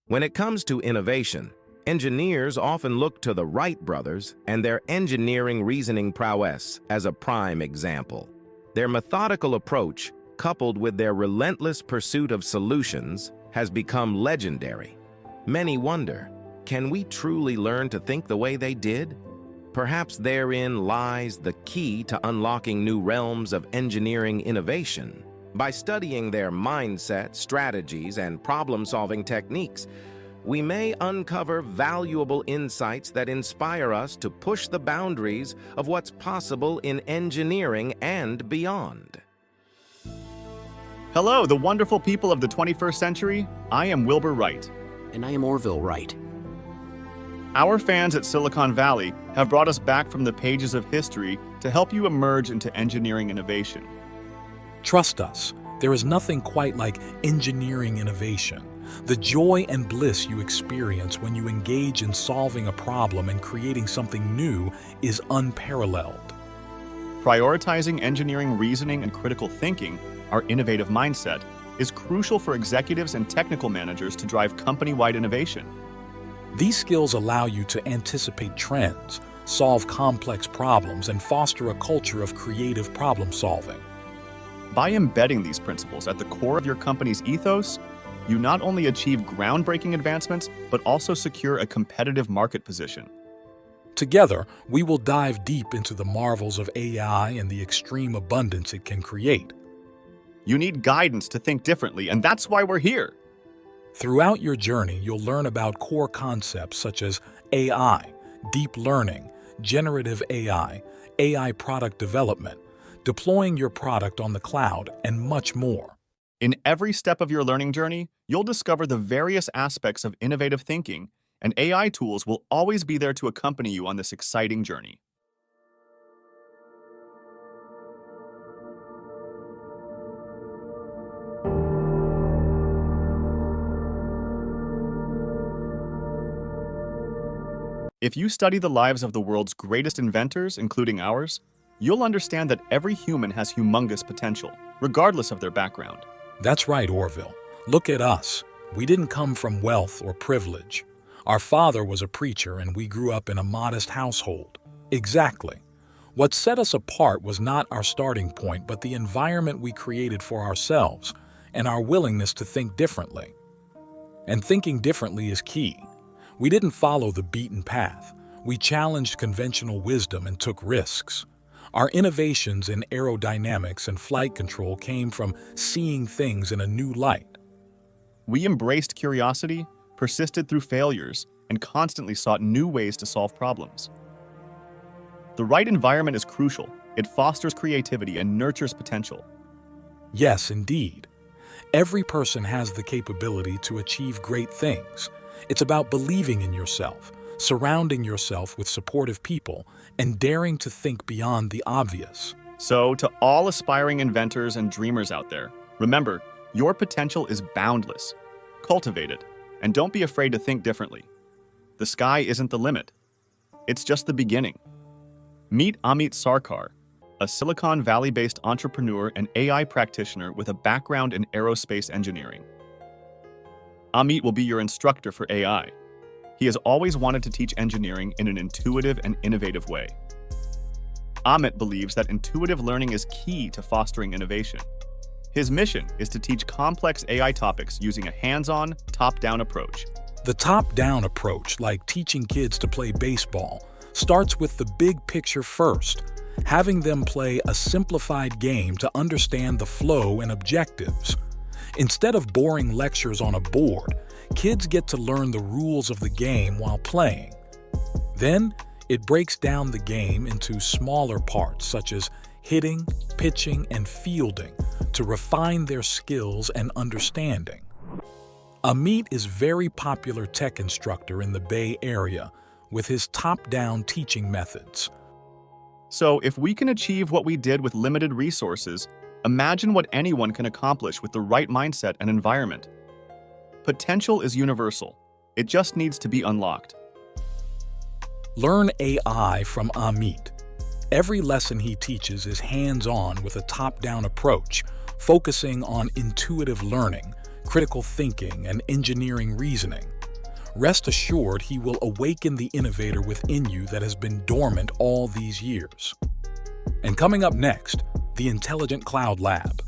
When it comes to innovation, engineers often look to the Wright brothers and their engineering reasoning prowess as a prime example. Their methodical approach, coupled with their relentless pursuit of solutions, has become legendary. Many wonder, can we truly learn to think the way they did? Perhaps therein lies the key to unlocking new realms of engineering innovation. By studying their mindset, strategies, and problem-solving techniques, we may uncover valuable insights that inspire us to push the boundaries of what's possible in engineering and beyond. Hello, the wonderful people of the 21st century. I am Wilbur Wright. And I am Orville Wright. Our fans at Silicon Valley have brought us back from the pages of history to help you emerge into engineering innovation. Trust us, there is nothing quite like engineering innovation. The joy and bliss you experience when you engage in solving a problem and creating something new is unparalleled. Prioritizing engineering reasoning and critical thinking, our innovative mindset, is crucial for executives and technical managers to drive company-wide innovation. These skills allow you to anticipate trends, solve complex problems, and foster a culture of creative problem solving. By embedding these principles at the core of your company's ethos, you not only achieve groundbreaking advancements, but also secure a competitive market position. Together, we will dive deep into the marvels of AI and the extreme abundance it can create. You need guidance to think differently, and that's why we're here. Throughout your journey, you'll learn about core concepts such as AI, deep learning, generative AI, AI product development, deploying your product on the cloud, and much more. In every step of your learning journey, you'll discover the various aspects of innovative thinking, and AI tools will always be there to accompany you on this exciting journey. If you study the lives of the world's greatest inventors, including ours, you'll understand that every human has humongous potential, regardless of their background. That's right, Orville. Look at us. We didn't come from wealth or privilege. Our father was a preacher and we grew up in a modest household. Exactly. What set us apart was not our starting point, but the environment we created for ourselves and our willingness to think differently. And thinking differently is key. We didn't follow the beaten path. We challenged conventional wisdom and took risks. Our innovations in aerodynamics and flight control came from seeing things in a new light. We embraced curiosity, persisted through failures, and constantly sought new ways to solve problems. The right environment is crucial. It fosters creativity and nurtures potential. Yes, indeed. Every person has the capability to achieve great things. It's about believing in yourself, surrounding yourself with supportive people, and daring to think beyond the obvious. So, to all aspiring inventors and dreamers out there, remember, your potential is boundless. Cultivate it, and don't be afraid to think differently. The sky isn't the limit. It's just the beginning. Meet Amit Sarkar, a Silicon Valley-based entrepreneur and AI practitioner with a background in aerospace engineering. Amit will be your instructor for AI. He has always wanted to teach engineering in an intuitive and innovative way. Amit believes that intuitive learning is key to fostering innovation. His mission is to teach complex AI topics using a hands-on, top-down approach. The top-down approach, like teaching kids to play baseball, starts with the big picture first, having them play a simplified game to understand the flow and objectives. Instead of boring lectures on a board, kids get to learn the rules of the game while playing. Then, it breaks down the game into smaller parts such as hitting, pitching, and fielding to refine their skills and understanding. Amit is a very popular tech instructor in the Bay Area with his top-down teaching methods. So, if we can achieve what we did with limited resources, imagine what anyone can accomplish with the right mindset and environment. Potential is universal. It just needs to be unlocked. Learn AI from Amit. Every lesson he teaches is hands-on with a top-down approach, focusing on intuitive learning, critical thinking, and engineering reasoning. Rest assured, he will awaken the innovator within you that has been dormant all these years. And coming up next, the Intelligent Cloud Lab.